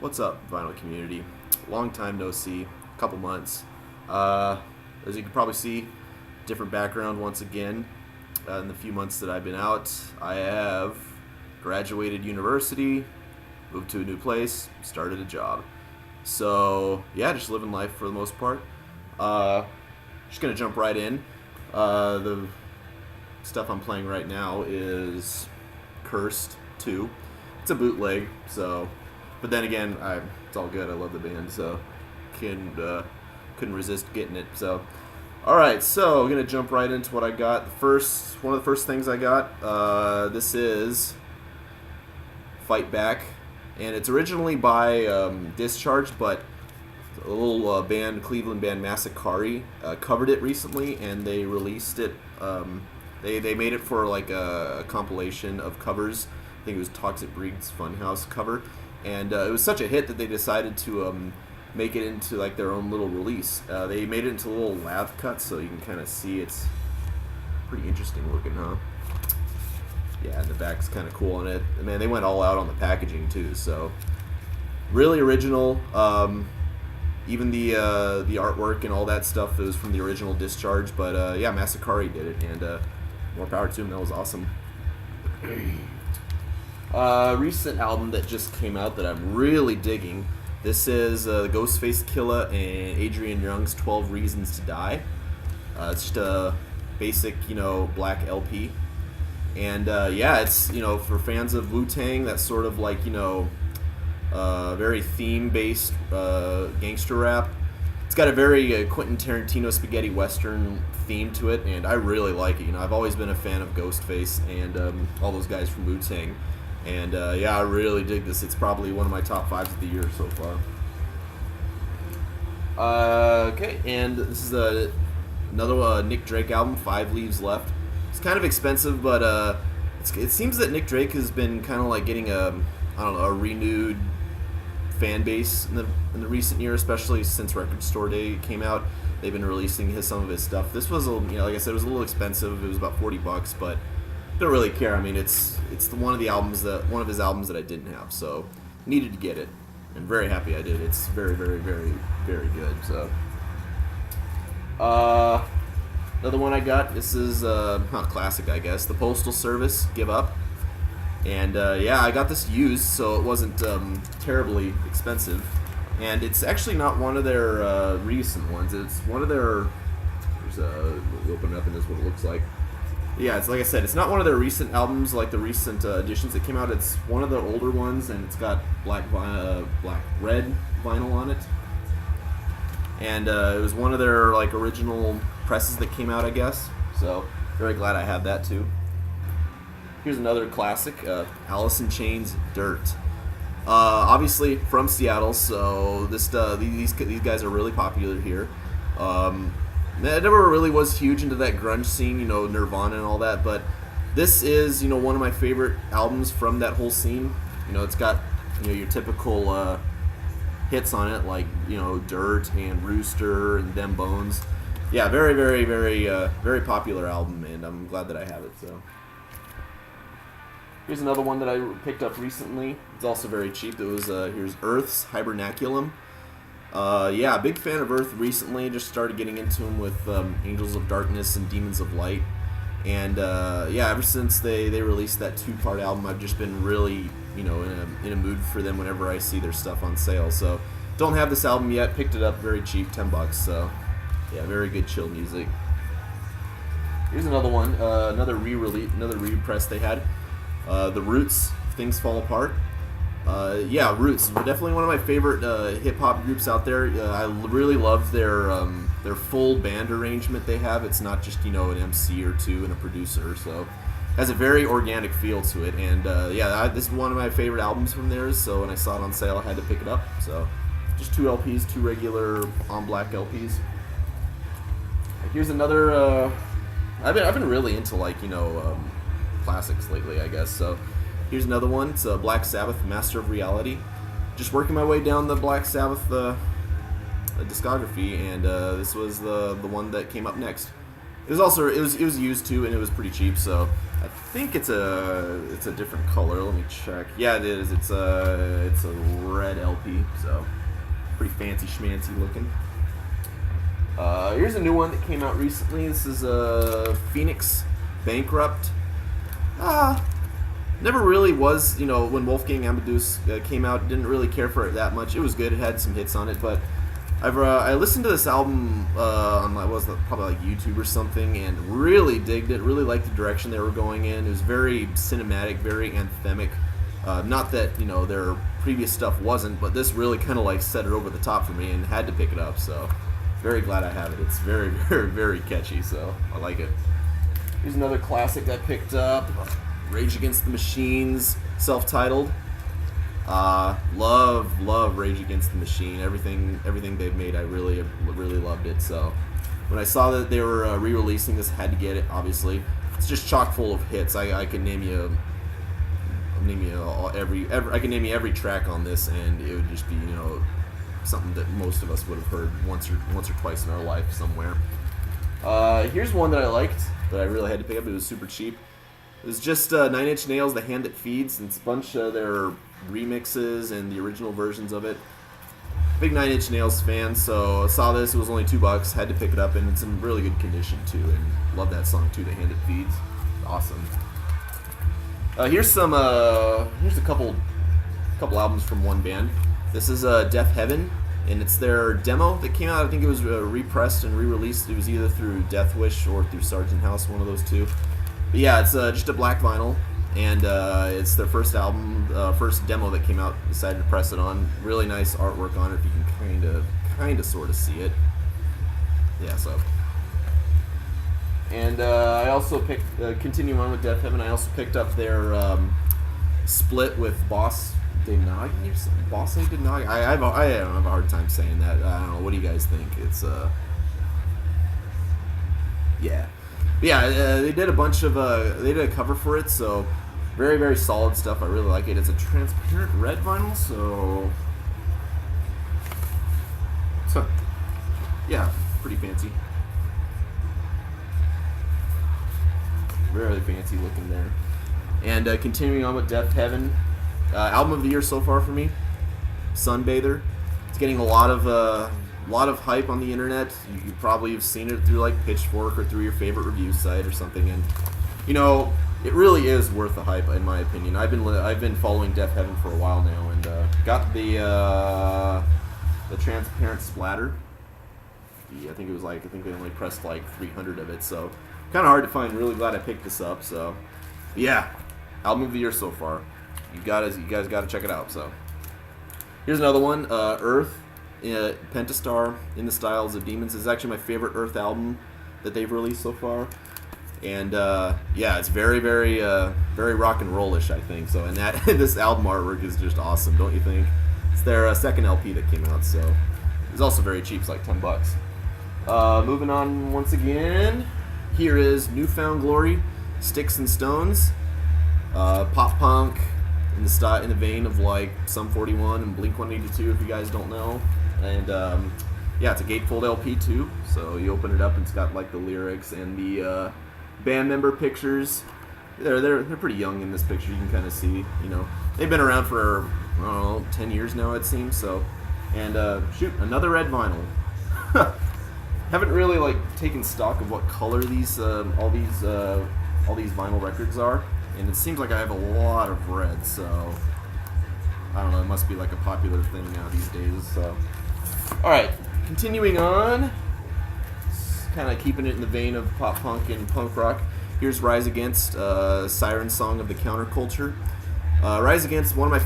What's up, vinyl community? Long time no see, couple months. As you can probably see, different background once again. In the few months that I've been out, I have graduated university, moved to a new place, started a job. So yeah, just living life for the most part. Just gonna jump right in. The stuff I'm playing right now is Cursed 2. It's a bootleg, so. But then again, it's all good. I love the band, so couldn't resist getting it. So, all right. So I'm gonna jump right into what I got. One of the first things I got. This is Fight Back, and it's originally by Discharge, but a little Cleveland band Masakari covered it recently, and they released it. They made it for like a compilation of covers. I think it was Toxic Breed's Funhouse cover. And it was such a hit that they decided to make it into like their own little release. They made it into little lath cuts, so you can kind of see it's pretty interesting looking, huh? Yeah, and the back's kind of cool on it. Man, they went all out on the packaging too, so really original. Even the artwork and all that stuff is from the original Discharge, but yeah, Masakari did it, and more power to him. That was awesome. Recent album that just came out that I'm really digging. This is the Ghostface, Killah, and Adrian Younge's 12 Reasons to Die. It's just a basic, black LP. And yeah, it's, for fans of Wu-Tang, that's sort of like, very theme-based gangster rap. It's got a very Quentin Tarantino spaghetti western theme to it, and I really like it. I've always been a fan of Ghostface and all those guys from Wu-Tang. And yeah, I really dig this. It's probably one of my top 5s of the year so far. Okay, and this is another Nick Drake album, 5 Leaves Left. It's kind of expensive, but it seems that Nick Drake has been kind of like getting a renewed fan base in the recent year, especially since Record Store Day came out. They've been releasing some of his stuff. This was, like I said, it was a little expensive. It was about $40, but don't really care. I mean, it's one of his albums that I didn't have, so needed to get it, and very happy I did. It's very, very, very, very good. So, another one I got. This is not classic, I guess. The Postal Service, Give Up, and yeah, I got this used, so it wasn't terribly expensive, and it's actually not one of their recent ones. It's one of their. We'll open it up, and this is what it looks like. Yeah, it's like I said, it's not one of their recent albums, like the recent editions that came out. It's one of the older ones, and it's got red vinyl on it. And it was one of their like original presses that came out, I guess. So very glad I have that too. Here's another classic, Alice in Chains, Dirt. Obviously from Seattle, so these guys are really popular here. I never really was huge into that grunge scene, Nirvana and all that, but this is, one of my favorite albums from that whole scene. It's got, your typical hits on it, like, Dirt and Rooster and Them Bones. Yeah, very, very, very, very popular album, and I'm glad that I have it, so. Here's another one that I picked up recently. It's also very cheap. It was, here's Earth's Hibernaculum. Yeah, big fan of Earth recently. Just started getting into them with Angels of Darkness and Demons of Light. And yeah, ever since they released that 2-part album, I've just been really, in a mood for them whenever I see their stuff on sale. So, don't have this album yet. Picked it up very cheap, $10. So, yeah, very good chill music. Here's another one, another repress they had. The Roots, Things Fall Apart. Yeah, Roots. Definitely one of my favorite hip-hop groups out there. I really love their full band arrangement they have. It's not just, an MC or two and a producer, so it has a very organic feel to it. And yeah, this is one of my favorite albums from theirs, so when I saw it on sale, I had to pick it up. So just 2 LPs, 2 regular on-black LPs. Here's another, I've been really into, like, classics lately, I guess, so here's another one. It's Black Sabbath, Master of Reality. Just working my way down the Black Sabbath discography, and this was the one that came up next. It was used too, and it was pretty cheap. So I think it's a different color. Let me check. Yeah, it is. It's a red LP, so pretty fancy schmancy looking. Here's a new one that came out recently. This is Phoenix Bankrupt. Never really was, you know, when Wolfgang Amadeus came out, didn't really care for it that much. It was good. It had some hits on it, but I listened to this album on probably like YouTube or something, and really digged it. Really liked the direction they were going in. It was very cinematic, very anthemic. Not that, you know, their previous stuff wasn't, but this really kind of like set it over the top for me, and had to pick it up. So very glad I have it. It's very, very, very catchy. So I like it. Here's another classic I picked up. Rage Against the Machine's self-titled. Love Rage Against the Machine. Everything they've made, I really loved it. So when I saw that they were re-releasing this, I had to get it. Obviously, it's just chock full of hits. I can name you every track on this, and it would just be, you know, something that most of us would have heard once or twice in our life somewhere. Here's one that I liked that I really had to pick up. It was super cheap. It was just 9 Inch Nails, The Hand That Feeds, and it's a bunch of their remixes and the original versions of it. Big 9 Inch Nails fan, so I saw this. It was only $2. Had to pick it up, and it's in really good condition too. And love that song too, The Hand That Feeds. Awesome. Here's a couple albums from one band. This is Deafheaven, and it's their demo that came out. I think it was repressed and re-released. It was either through Death Wish or through Sargent House, one of those two. But yeah, it's just a black vinyl, and it's their first album, first demo that came out. Decided to press it on. Really nice artwork on it. If you can kind of sort of see it. Yeah, so. And I also picked, continuing on with Deafheaven, I also picked up their split with Bosse de Nagge or something. Bosse de Nagge? I have a hard time saying that. I don't know. What do you guys think? It's yeah. Yeah, they did a bunch of, they did a cover for it, so very, very solid stuff. I really like it. It's a transparent red vinyl, so yeah, pretty fancy. Very fancy looking there. And continuing on with Deafheaven, album of the year so far for me, Sunbather. It's getting a lot of hype on the internet. You probably have seen it through like Pitchfork or through your favorite review site or something, and you know, it really is worth the hype in my opinion. I've been following Deafheaven for a while now, and got the transparent splatter. I think they only pressed like 300 of it, so kind of hard to find. Really glad I picked this up. So yeah, album of the year so far. You guys got to check it out. So here's another one, Earth. Pentastar, In the Styles of Demons, is actually my favorite Earth album that they've released so far, and yeah, it's very, very, very rock and rollish, I think. So, and that this album artwork is just awesome, don't you think? It's their second LP that came out, so it's also very cheap. It's like $10. Moving on once again, here is Newfound Glory, Sticks and Stones, pop punk in the vein of like Sum 41 and Blink 182, if you guys don't know. And yeah, it's a gatefold LP too, so you open it up and it's got like the lyrics and the band member pictures. They're pretty young in this picture. You can kind of see, you know, they've been around for, I don't know, 10 years now it seems. So, and shoot, another red vinyl. Haven't really like taken stock of what color these all these vinyl records are, and it seems like I have a lot of red. So I don't know. It must be like a popular thing now these days. So. All right, continuing on, kind of keeping it in the vein of pop punk and punk rock. Here's Rise Against, Siren song of the counterculture. Rise Against, one of my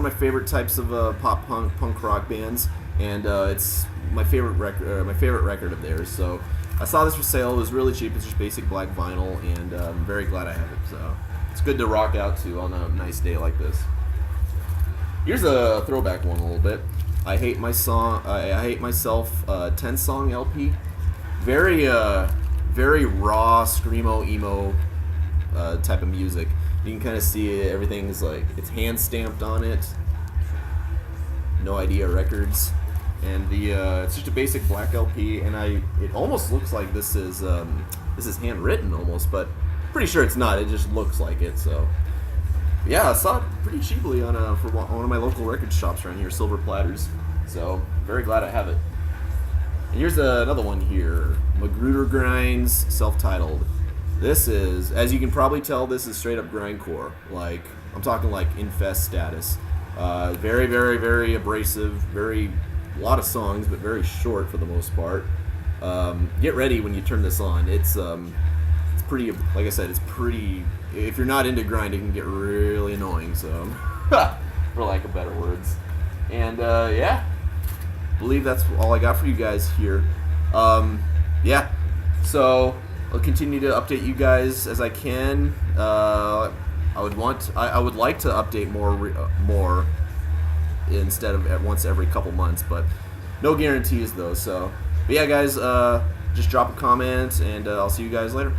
favorite types of pop punk rock bands, and it's my favorite record of theirs. So I saw this for sale. It was really cheap. It's just basic black vinyl, and I'm very glad I have it. So it's good to rock out to on a nice day like this. Here's a throwback one a little bit. I Hate Myself, 10-song LP. Very raw, screamo, emo type of music. You can kind of see everything's like, it's hand stamped on it. No Idea Records. And it's just a basic black LP, and it almost looks like this is handwritten almost, but Pretty sure it's not. It just looks like it. So yeah, I saw it pretty cheaply on for one of my local record shops around here, Silver Platters. So very glad I have it. And here's another one here, Magrudergrind's self-titled. This is, as you can probably tell, this is straight up grindcore. Like, I'm talking like Infest status. Very, very, very abrasive. A lot of songs, but very short for the most part. Get ready when you turn this on. It's pretty, like I said, it's pretty. If you're not into grind, it can get really annoying. So, for lack of better words. And yeah. I believe that's all I got for you guys here. Yeah, so I'll continue to update you guys as I can. I would like to update more instead of at once every couple months, but no guarantees though. So, but yeah, guys, just drop a comment, and I'll see you guys later.